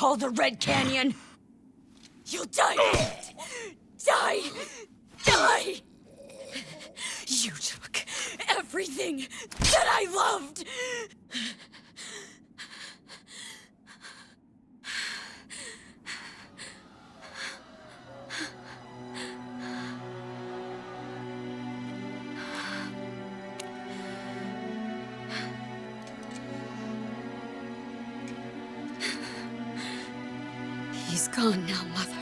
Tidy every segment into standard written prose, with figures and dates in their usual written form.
call the Red Canyon. You'll die in it. Die! Die! You took everything that I loved! He's gone now, Mother.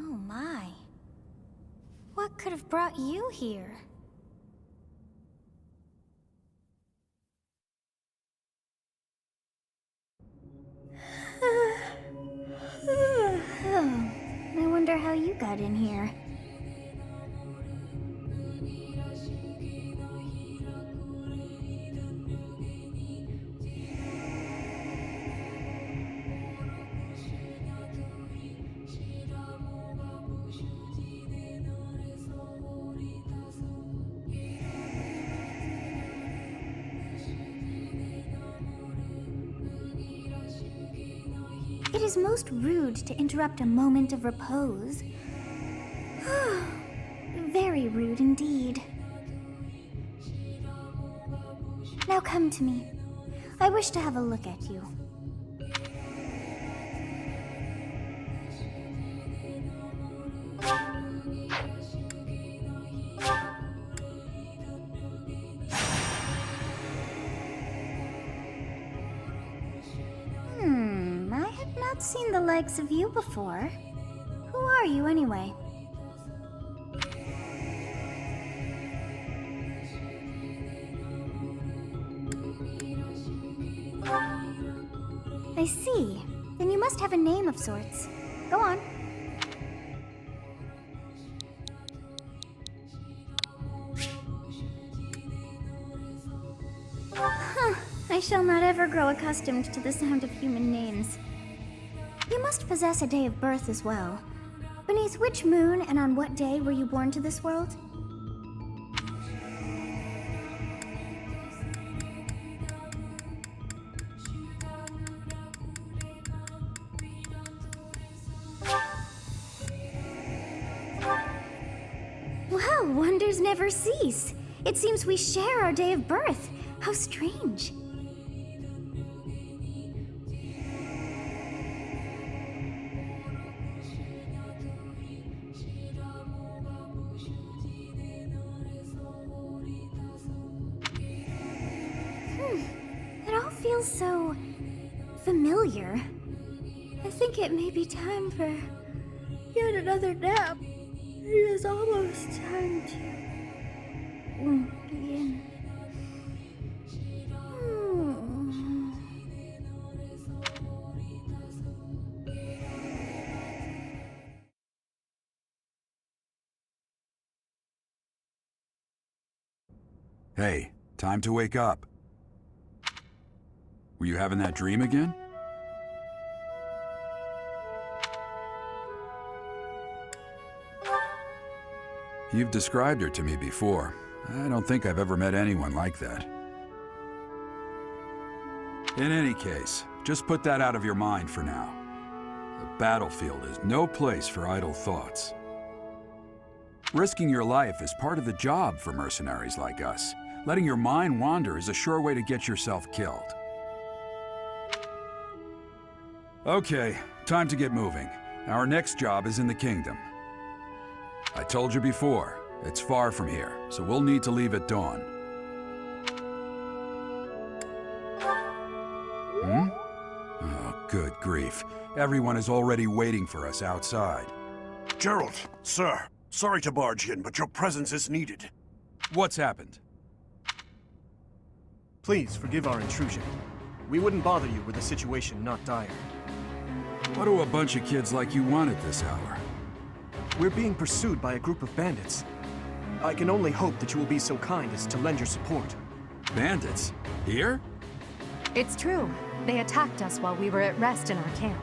Oh my. What could have brought you here? I wonder how you got in here. It is most rude to interrupt a moment of repose. Very rude indeed. Now come to me. I wish to have a look at you. I have not seen the likes of you before. Who are you anyway? I see. Then you must have a name of sorts. Go on. I shall not ever grow accustomed to the sound of human names. You must possess a day of birth as well. Beneath which moon and on what day were you born to this world? Well, wonders never cease. It seems we share our day of birth. How strange. It all feels so familiar. I think it may be time for yet another nap. It is almost time to begin. Hey, time to wake up. Were you having that dream again? You've described her to me before. I don't think I've ever met anyone like that. In any case, just put that out of your mind for now. The battlefield is no place for idle thoughts. Risking your life is part of the job for mercenaries like us. Letting your mind wander is a sure way to get yourself killed. Okay, time to get moving. Our next job is in the kingdom. I told you before, it's far from here, so we'll need to leave at dawn. Oh, good grief. Everyone is already waiting for us outside. Gerald, sir, sorry to barge in, but your presence is needed. What's happened? Please forgive our intrusion. We wouldn't bother you were the situation not dire. What do a bunch of kids like you want at this hour? We're being pursued by a group of bandits. I can only hope that you will be so kind as to lend your support. Bandits? Here? It's true. They attacked us while we were at rest in our camp.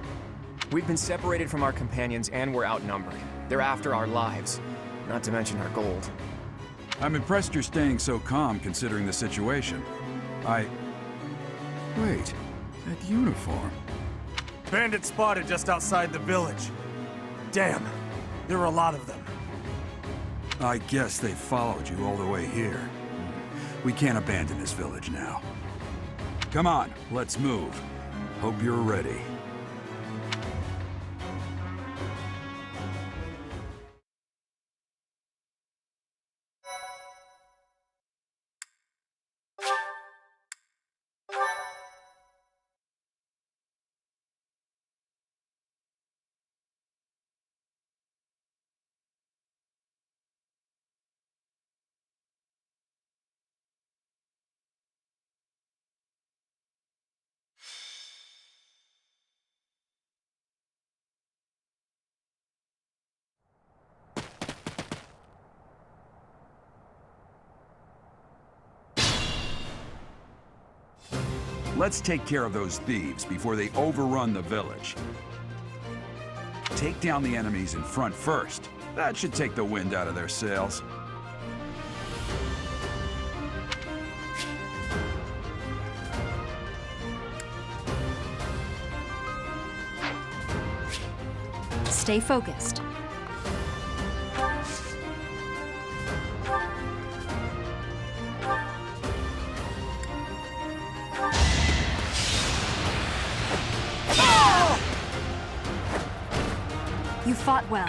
We've been separated from our companions and we're outnumbered. They're after our lives, not to mention our gold. I'm impressed you're staying so calm considering the situation. Wait, that uniform. Bandits spotted just outside the village. Damn, there are a lot of them. I guess they followed you all the way here. We can't abandon this village now. Come on, let's move. Hope you're ready. Let's take care of those thieves before they overrun the village. Take down the enemies in front first. That should take the wind out of their sails. Stay focused. You fought well.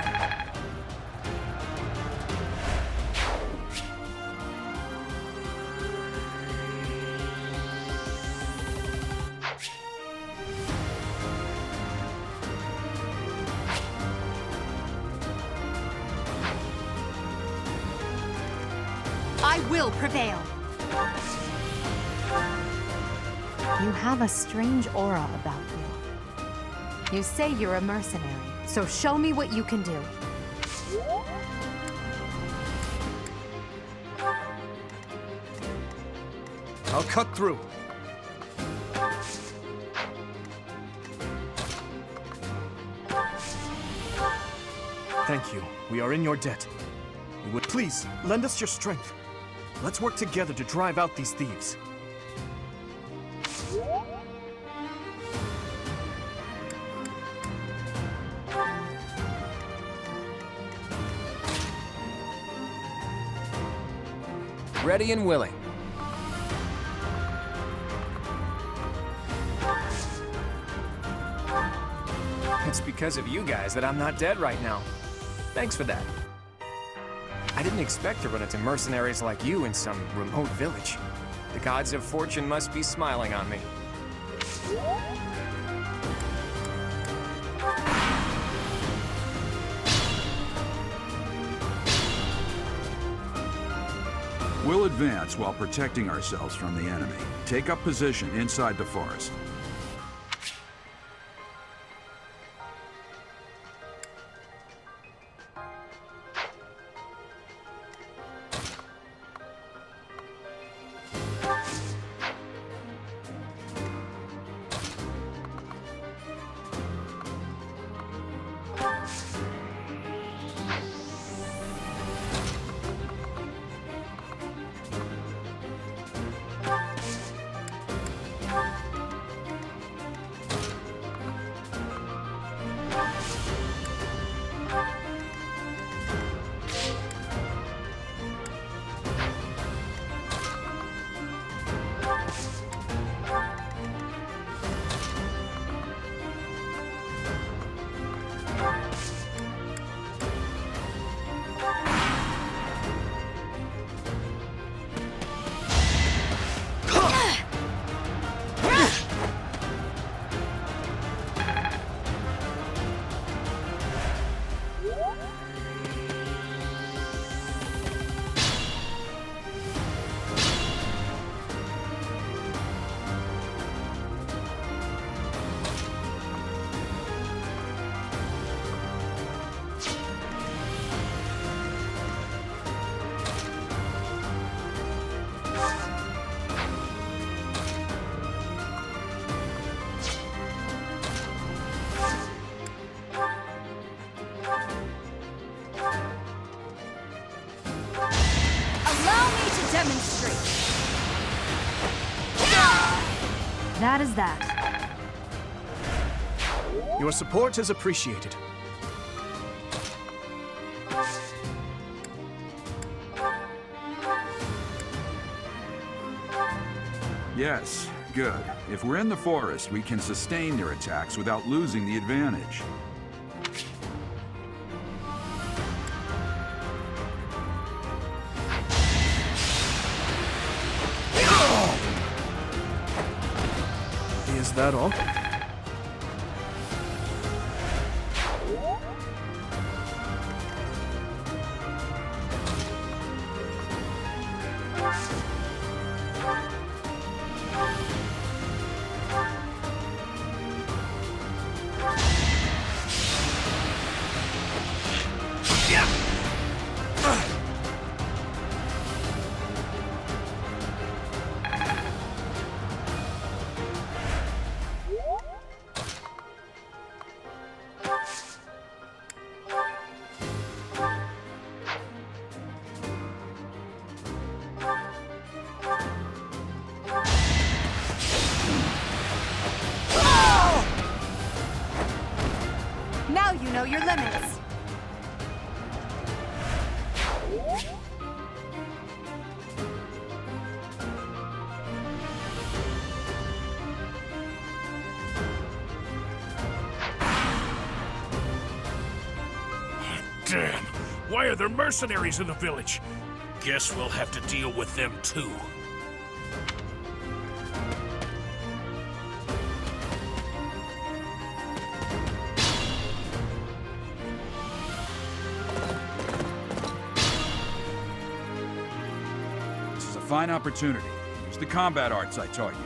I will prevail. You have a strange aura about you. You say you're a mercenary, so show me what you can do. I'll cut through. Thank you. We are in your debt. Please, lend us your strength. Let's work together to drive out these thieves. Ready and willing. It's because of you guys that I'm not dead right now. Thanks for that. I didn't expect to run into mercenaries like you in some remote village. The gods of fortune must be smiling on me. We'll advance while protecting ourselves from the enemy. Take up position inside the forest. bad as that. Your support is appreciated. Yes, good. If we're in the forest, we can sustain their attacks without losing the advantage. Is that all? Now you know your limits. Damn! Why are there mercenaries in the village? Guess we'll have to deal with them too. This is a fine opportunity. Use the combat arts I taught you.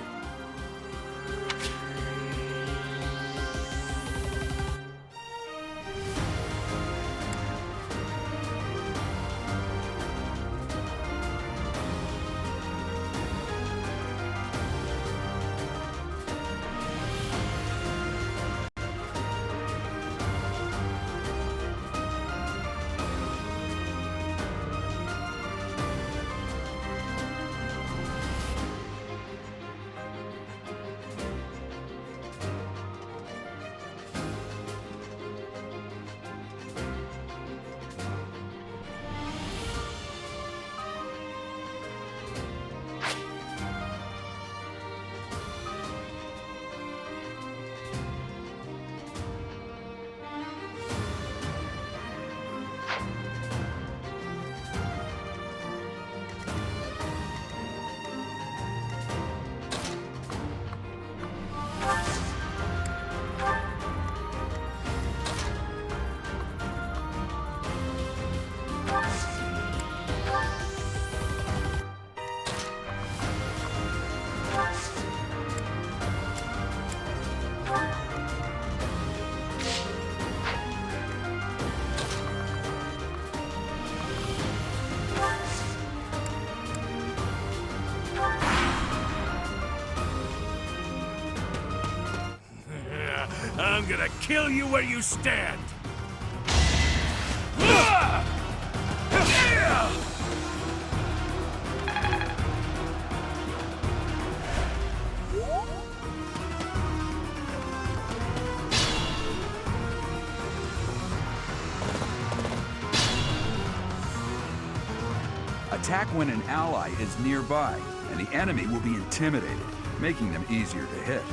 I'm gonna kill you where you stand! Attack when an ally is nearby, and the enemy will be intimidated, making them easier to hit.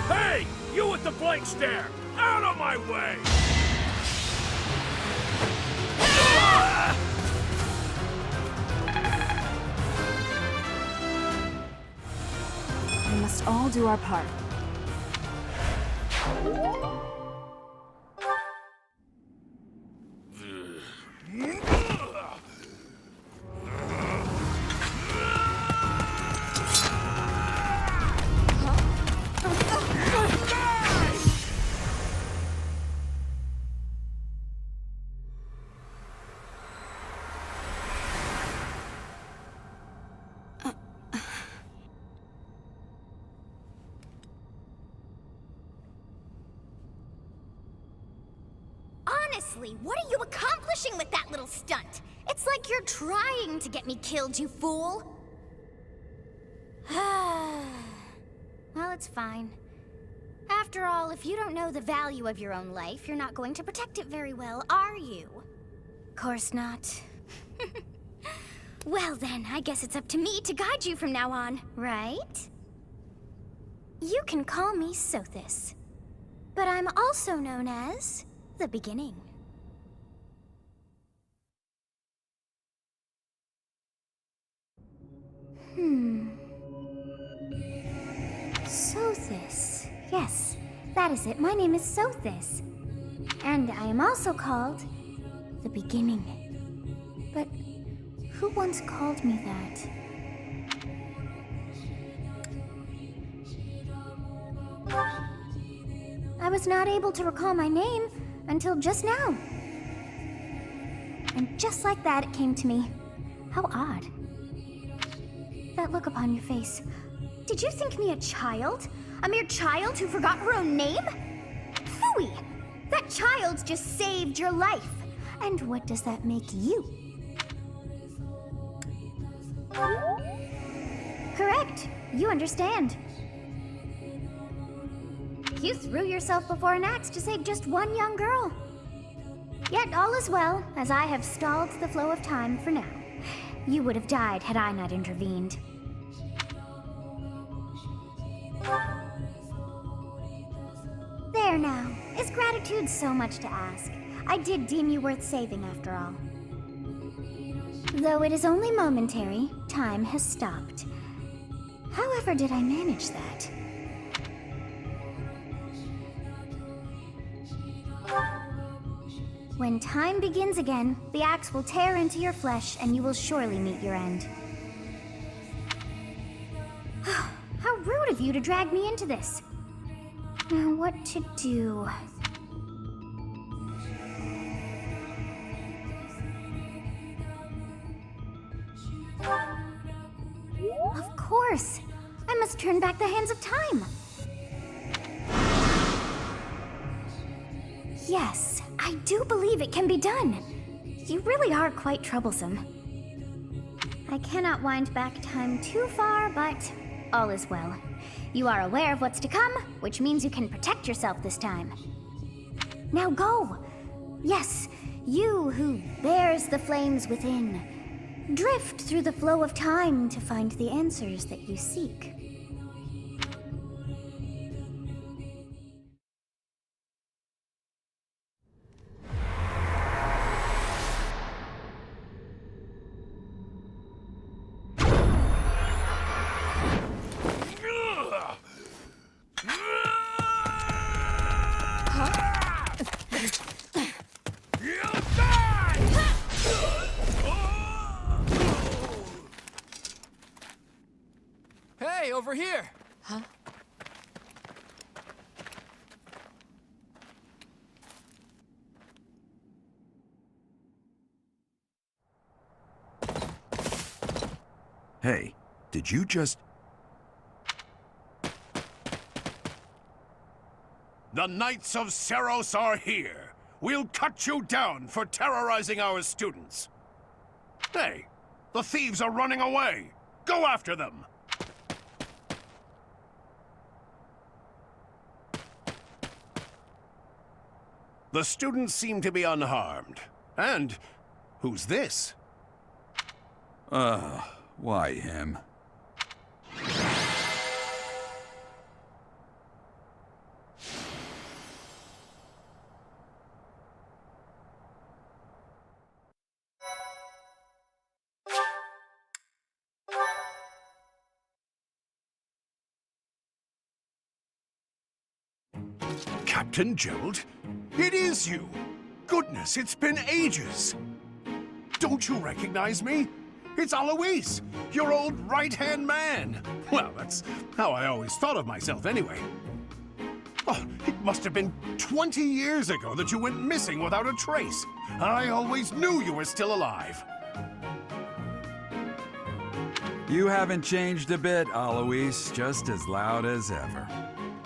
Hey! You with the blank stare! Out of my way! all do our part. Honestly, what are you accomplishing with that little stunt? It's like you're trying to get me killed, you fool. Well, it's fine. After all, if you don't know the value of your own life, you're not going to protect it very well, are you? Course not. Well then, I guess it's up to me to guide you from now on, right? You can call me Sothis, but I'm also known as the Beginning. Sothis. Yes, that is it. My name is Sothis. And I am also called the Beginning. But who once called me that? I was not able to recall my name until just now. And just like that, it came to me. How odd. That look upon your face. Did you think me a child? A mere child who forgot her own name? Phooey! That child just saved your life. And what does that make you? Correct. You understand. You threw yourself before an axe to save just one young girl. Yet all is well, as I have stalled the flow of time for now. You would have died had I not intervened. There now. Is gratitude so much to ask? I did deem you worth saving after all. Though it is only momentary, time has stopped. However did I manage that? When time begins again, the axe will tear into your flesh and you will surely meet your end. How rude of you to drag me into this. Now what to do? Of course! I must turn back the hands of time! Yes, I do believe it can be done. You really are quite troublesome. I cannot wind back time too far, but all is well. You are aware of what's to come, which means you can protect yourself this time. Now go! Yes, you who bears the flames within. Drift through the flow of time to find the answers that you seek. Hey, over here! Huh? Hey, did you just... The Knights of Seros are here. We'll cut you down for terrorizing our students. Hey, the thieves are running away. Go after them. The students seem to be unharmed. And who's this? Why him? Captain Gerald? It is you! Goodness, it's been ages! Don't you recognize me? It's Alois, your old right-hand man. Well, that's how I always thought of myself anyway. Oh, it must have been 20 years ago that you went missing without a trace. I always knew you were still alive. You haven't changed a bit, Alois. Just as loud as ever.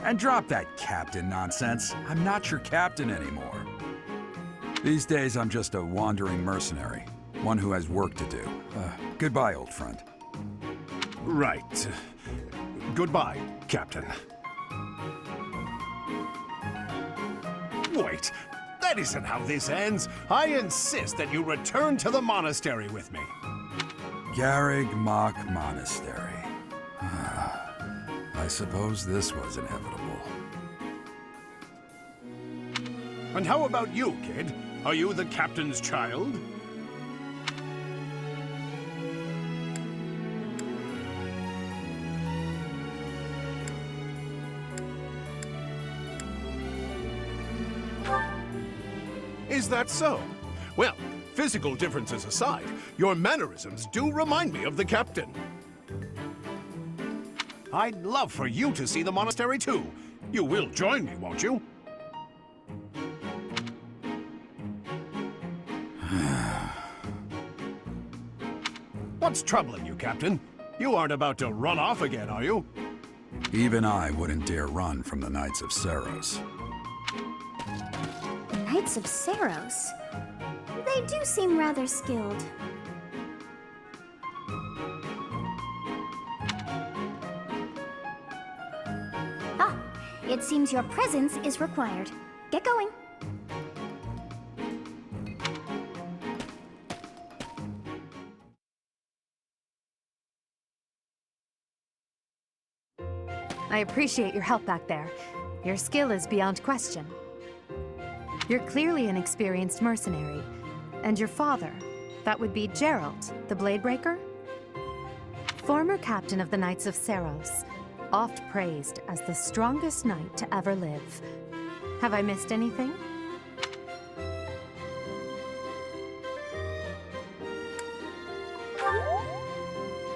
And drop that captain nonsense. I'm not your captain anymore. These days, I'm just a wandering mercenary. One who has work to do. Goodbye, old friend. Right. Goodbye, Captain. Wait, that isn't how this ends. I insist that you return to the monastery with me. Beimg Monastery. I suppose this was inevitable. And how about you, kid? Are you the captain's child? Is that so? Well, physical differences aside, your mannerisms do remind me of the captain. I'd love for you to see the monastery too. You will join me, won't you? What's troubling you, Captain? You aren't about to run off again, are you? Even I wouldn't dare run from the Knights of Saros. Knights of Saros? They do seem rather skilled. Ah, it seems your presence is required. Get going. I appreciate your help back there. Your skill is beyond question. You're clearly an experienced mercenary. And your father, that would be Gerald, the Bladebreaker? Former captain of the Knights of Saros, oft praised as the strongest knight to ever live. Have I missed anything?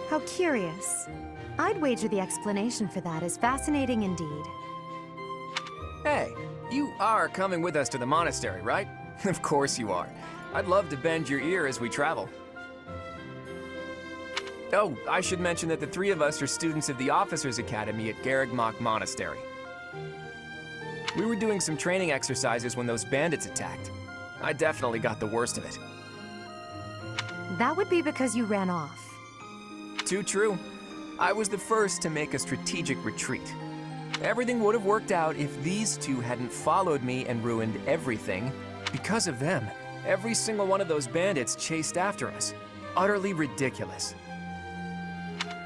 How curious. I'd wager the explanation for that is fascinating indeed. Hey, you are coming with us to the monastery, right? Of course you are. I'd love to bend your ear as we travel. Oh, I should mention that the three of us are students of the Officers' Academy at beimg Monastery. We were doing some training exercises when those bandits attacked. I definitely got the worst of it. That would be because you ran off. Too true. I was the first to make a strategic retreat. Everything would have worked out if these two hadn't followed me and ruined everything. Because of them, every single one of those bandits chased after us. Utterly ridiculous.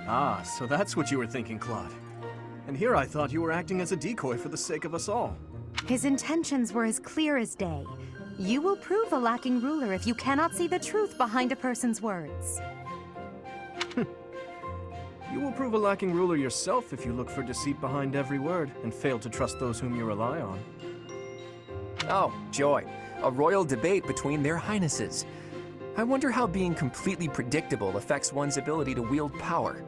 Ah, so that's what you were thinking, Claude. And here I thought you were acting as a decoy for the sake of us all. His intentions were as clear as day. You will prove a lacking ruler if you cannot see the truth behind a person's words. You will prove a lacking ruler yourself if you look for deceit behind every word and fail to trust those whom you rely on. Oh, joy. A royal debate between their highnesses. I wonder how being completely predictable affects one's ability to wield power.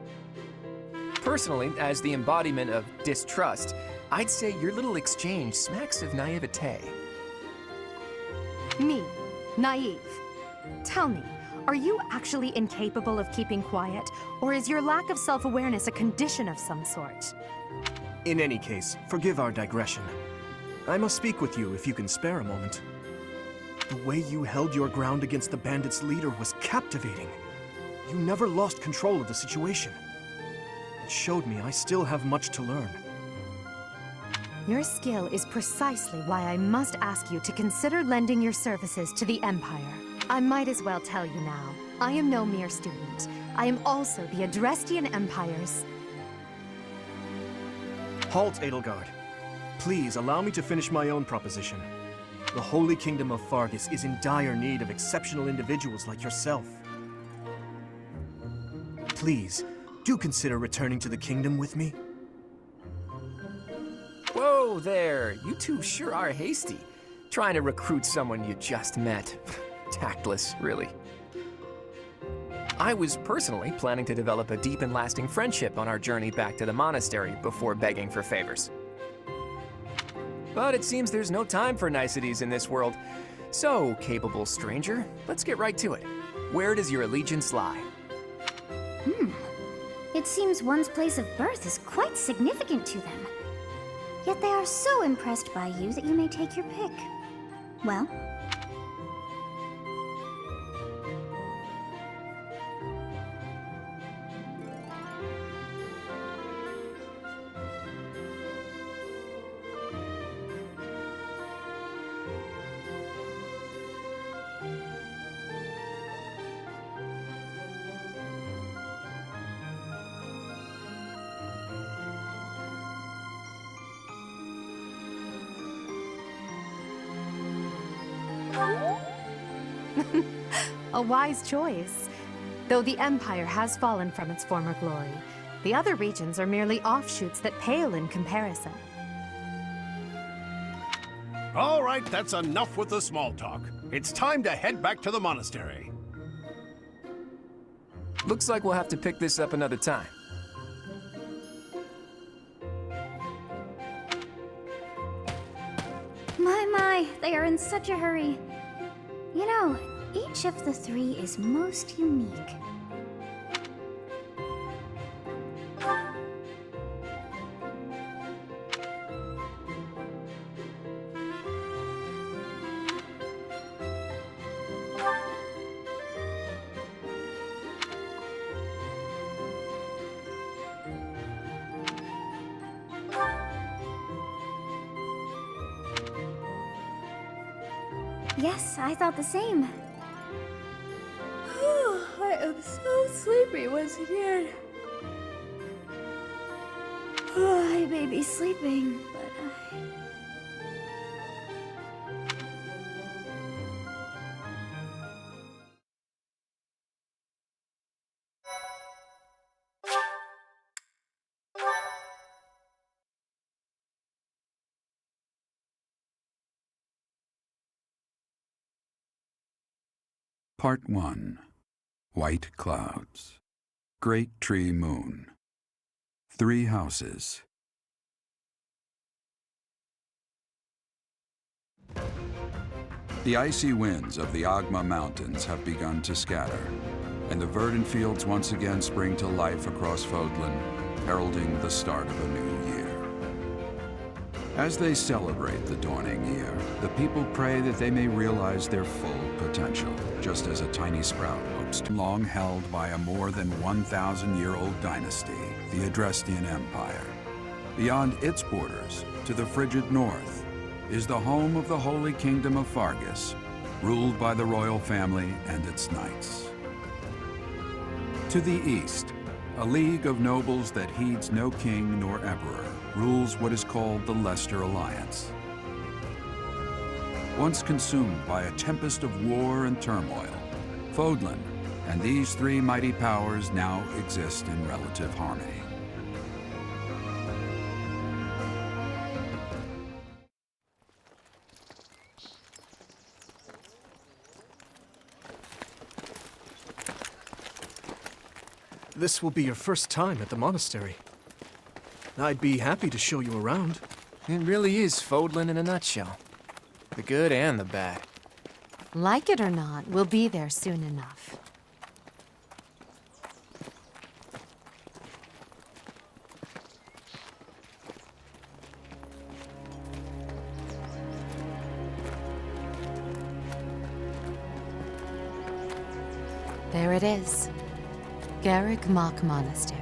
Personally, as the embodiment of distrust, I'd say your little exchange smacks of naivete. Me, naive. Tell me, are you actually incapable of keeping quiet, or is your lack of self-awareness a condition of some sort? In any case, forgive our digression. I must speak with you if you can spare a moment. The way you held your ground against the bandits' leader was captivating. You never lost control of the situation. It showed me I still have much to learn. Your skill is precisely why I must ask you to consider lending your services to the Empire. I might as well tell you now, I am no mere student. I am also the Adrestian Empire's... Halt, Edelgard. Please allow me to finish my own proposition. The Holy Kingdom of Fargus is in dire need of exceptional individuals like yourself. Please, do consider returning to the kingdom with me. Whoa there, you two sure are hasty. Trying to recruit someone you just met. Tactless, really. I was personally planning to develop a deep and lasting friendship on our journey back to the monastery before begging for favors. But it seems there's no time for niceties in this world. So, capable stranger, let's get right to it. Where does your allegiance lie? It seems one's place of birth is quite significant to them. Yet they are so impressed by you that you may take your pick. Well, A wise choice. Though the Empire has fallen from its former glory, the other regions are merely offshoots that pale in comparison. All right, that's enough with the small talk. It's time to head back to the monastery. Looks like we'll have to pick this up another time. my, they are in such a hurry. You know, each of the three is most unique. Yes, I thought the same. I am so sleepy once again. I may be sleeping, but Part 1. White Clouds. Great Tree Moon. 3 houses. The icy winds of the Agma Mountains have begun to scatter, and the verdant fields once again spring to life across Fodlan, heralding the start of a new year. As they celebrate the dawning year, the people pray that they may realize their full potential, just as a tiny sprout hopes to. Long held by a more than 1,000-year-old dynasty, the Adrestian Empire. Beyond its borders, to the frigid north, is the home of the Holy Kingdom of Fargus, ruled by the royal family and its knights. To the east, a league of nobles that heeds no king nor emperor rules what is called the Leicester Alliance. Once consumed by a tempest of war and turmoil, Fodlan and these 3 mighty powers now exist in relative harmony. This will be your first time at the monastery. I'd be happy to show you around. It really is Fodlan in a nutshell. The good and the bad. Like it or not, we'll be there soon enough. There it is. Garrick Mock Monastery.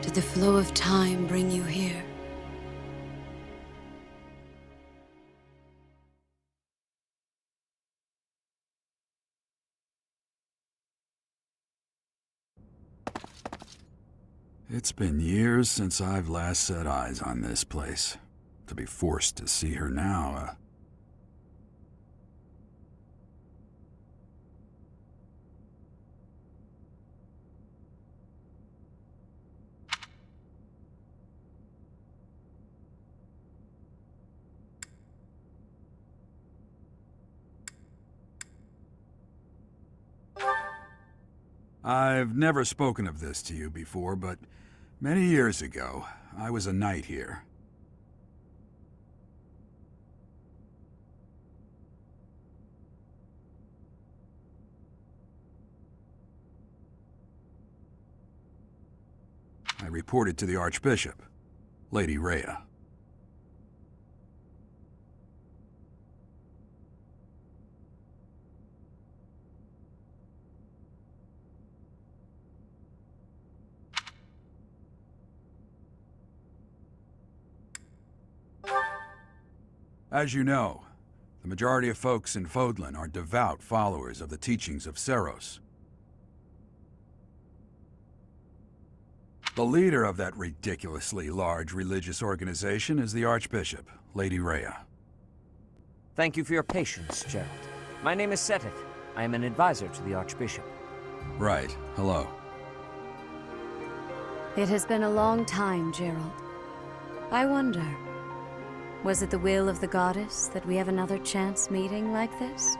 Did the flow of time bring you here? It's been years since I've last set eyes on this place. To be forced to see her now, I've never spoken of this to you before, but many years ago, I was a knight here. I reported to the Archbishop, Lady Rhea. As you know, the majority of folks in Fodlan are devout followers of the teachings of Seros. The leader of that ridiculously large religious organization is the Archbishop, Lady Rhea. Thank you for your patience, Gerald. My name is Seteth. I am an advisor to the Archbishop. Right. Hello. It has been a long time, Gerald. I wonder, was it the will of the goddess that we have another chance meeting like this?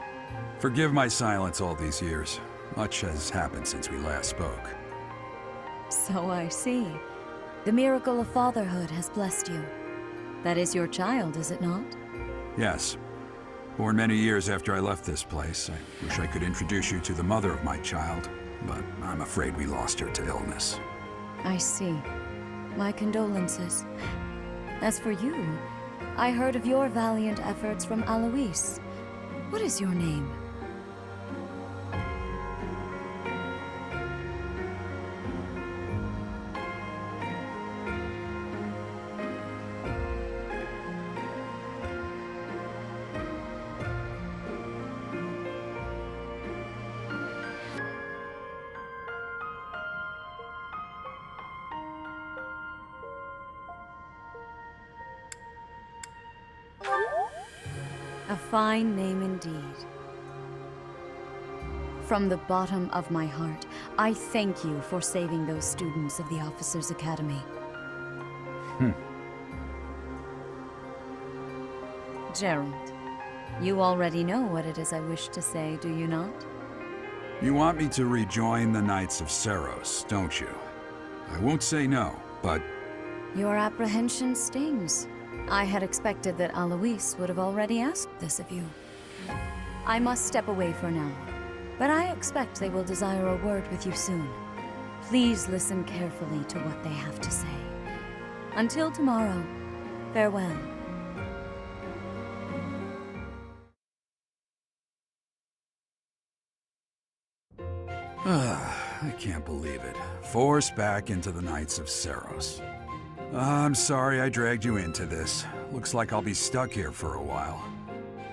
Forgive my silence all these years. Much has happened since we last spoke. So I see. The miracle of fatherhood has blessed you. That is your child, is it not? Yes. Born many years after I left this place. I wish I could introduce you to the mother of my child, but I'm afraid we lost her to illness. I see. My condolences. As for you, I heard of your valiant efforts from Alois. What is your name? A fine name indeed. From the bottom of my heart, I thank you for saving those students of the Officers' Academy. Gerald, you already know what it is I wish to say, do you not? You want me to rejoin the Knights of Seros, don't you? I won't say no, but... Your apprehension stings. I had expected that Alois would have already asked this of you. I must step away for now, but I expect they will desire a word with you soon. Please listen carefully to what they have to say. Until tomorrow, farewell. I can't believe it. Forced back into the Knights of Seros. I'm sorry I dragged you into this. Looks like I'll be stuck here for a while.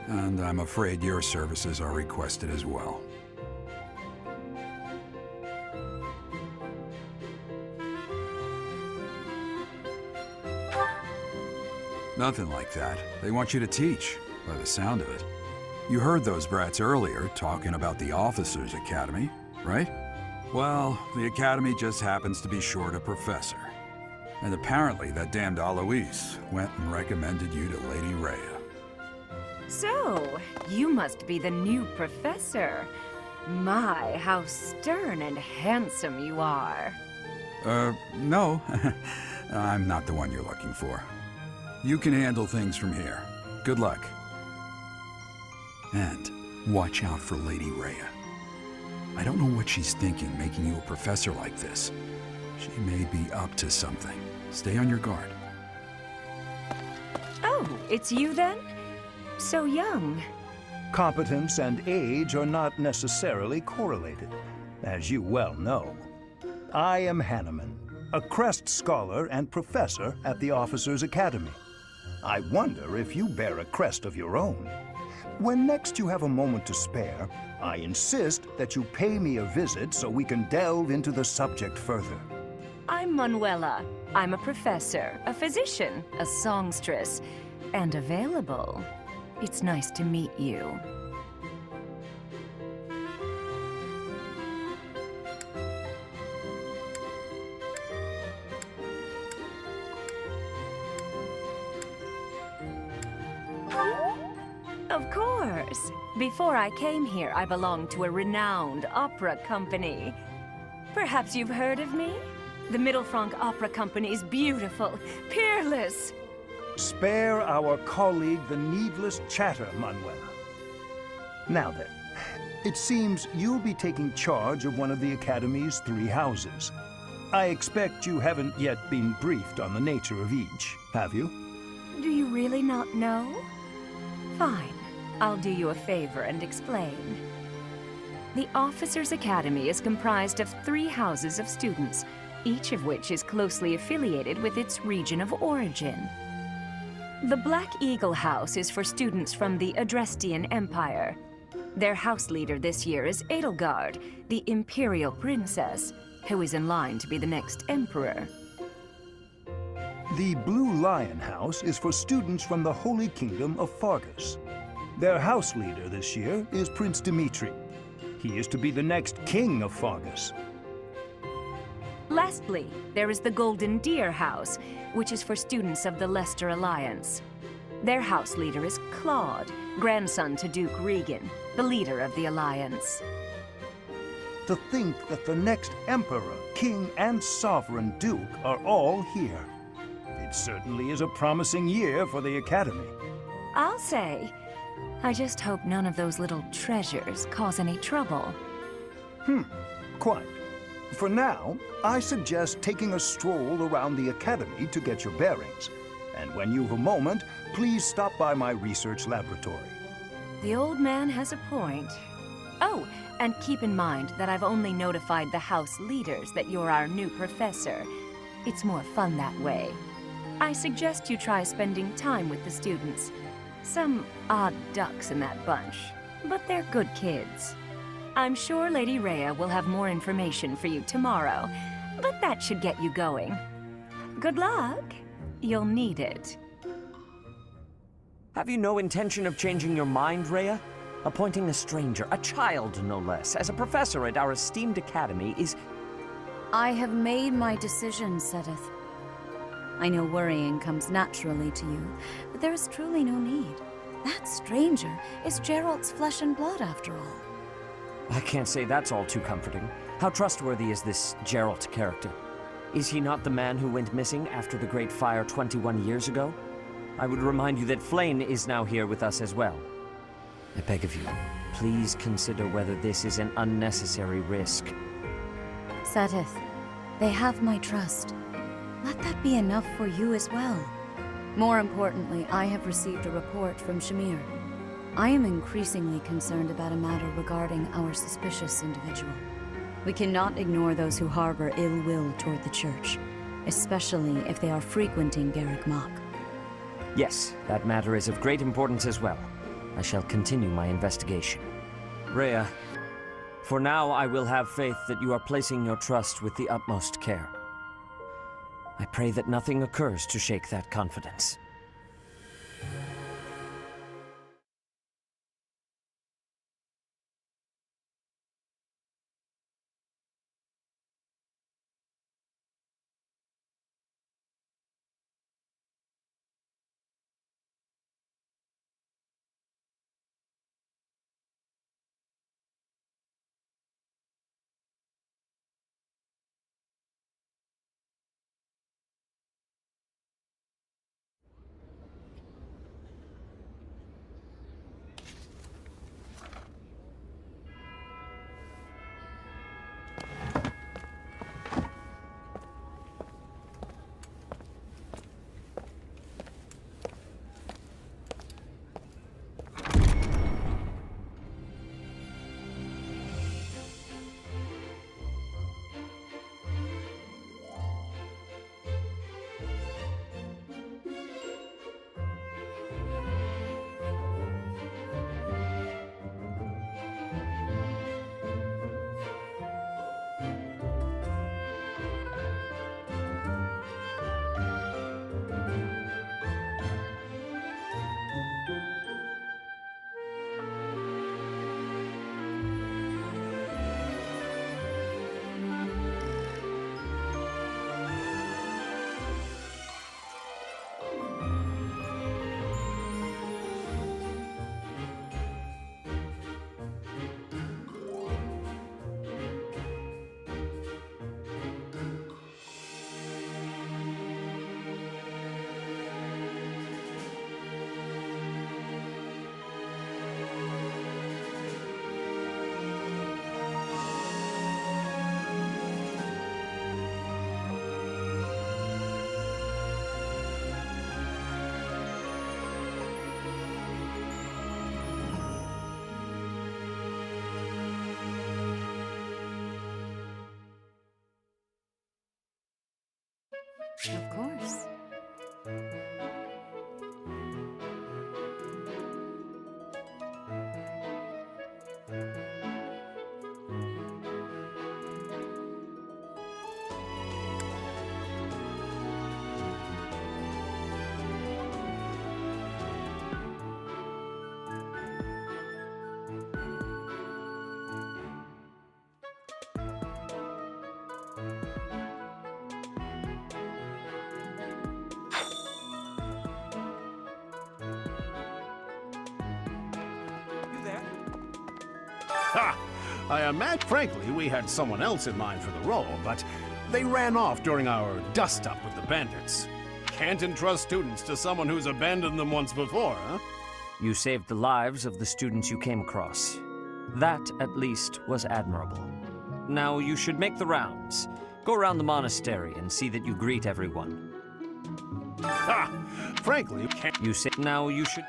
And I'm afraid your services are requested as well. Nothing like that. They want you to teach, by the sound of it. You heard those brats earlier talking about the Officers' Academy, right? Well, the Academy just happens to be short a professor. And apparently that damned Alois went and recommended you to Lady Rhea. So, you must be the new professor. My, how stern and handsome you are. No. I'm not the one you're looking for. You can handle things from here. Good luck. And watch out for Lady Rhea. I don't know what she's thinking making you a professor like this. She may be up to something. Stay on your guard. Oh, it's you then? So young. Competence and age are not necessarily correlated, as you well know. I am Hanneman, a Crest Scholar and Professor at the Officers' Academy. I wonder if you bear a crest of your own. When next you have a moment to spare, I insist that you pay me a visit so we can delve into the subject further. I'm Manuela. I'm a professor, a physician, a songstress, and available. It's nice to meet you. Of course. Before I came here, I belonged to a renowned opera company. Perhaps you've heard of me? The Middlefranc Opera Company is beautiful, peerless. Spare our colleague the needless chatter, Manuela. Now then, it seems you'll be taking charge of one of the Academy's 3 houses. I expect you haven't yet been briefed on the nature of each, have you? Do you really not know? Fine. I'll do you a favor and explain. The Officers' Academy is comprised of 3 houses of students, each of which is closely affiliated with its region of origin. The Black Eagle House is for students from the Adrestian Empire. Their house leader this year is Edelgard, the Imperial Princess, who is in line to be the next Emperor. The Blue Lion House is for students from the Holy Kingdom of Fargus. Their house leader this year is Prince Dimitri. He is to be the next king of Fargus. Lastly, there is the Golden Deer House, which is for students of the Leicester Alliance. Their house leader is Claude, grandson to Duke Regan, the leader of the Alliance. To think that the next Emperor, King, and Sovereign Duke are all here. It certainly is a promising year for the Academy. I'll say. I just hope none of those little treasures cause any trouble. Quite. For now, I suggest taking a stroll around the Academy to get your bearings. And when you've a moment, please stop by my research laboratory. The old man has a point. Oh, and keep in mind that I've only notified the house leaders that you're our new professor. It's more fun that way. I suggest you try spending time with the students. Some odd ducks in that bunch, but they're good kids. I'm sure Lady Rhea will have more information for you tomorrow, but that should get you going. Good luck. You'll need it. Have you no intention of changing your mind, Rhea? Appointing a stranger, a child no less, as a professor at our esteemed academy is... I have made my decision, Sedith. I know worrying comes naturally to you, but there is truly no need. That stranger is Geralt's flesh and blood, after all. I can't say that's all too comforting. How trustworthy is this Geralt character? Is he not the man who went missing after the Great Fire 21 years ago? I would remind you that Flayn is now here with us as well. I beg of you, please consider whether this is an unnecessary risk. Sedith, they have my trust. Let that be enough for you as well. More importantly, I have received a report from Shamir. I am increasingly concerned about a matter regarding our suspicious individual. We cannot ignore those who harbor ill will toward the Church, especially if they are frequenting Garrick Mach. Yes, that matter is of great importance as well. I shall continue my investigation. Rhea, for now I will have faith that you are placing your trust with the utmost care. I pray that nothing occurs to shake that confidence. Of course. Ha! I imagine, frankly, we had someone else in mind for the role, but they ran off during our dust-up with the bandits. Can't entrust students to someone who's abandoned them once before, huh? You saved the lives of the students you came across. That, at least, was admirable. Now you should make the rounds. Go around the monastery and see that you greet everyone. Ha! Frankly, can't... You say now you should...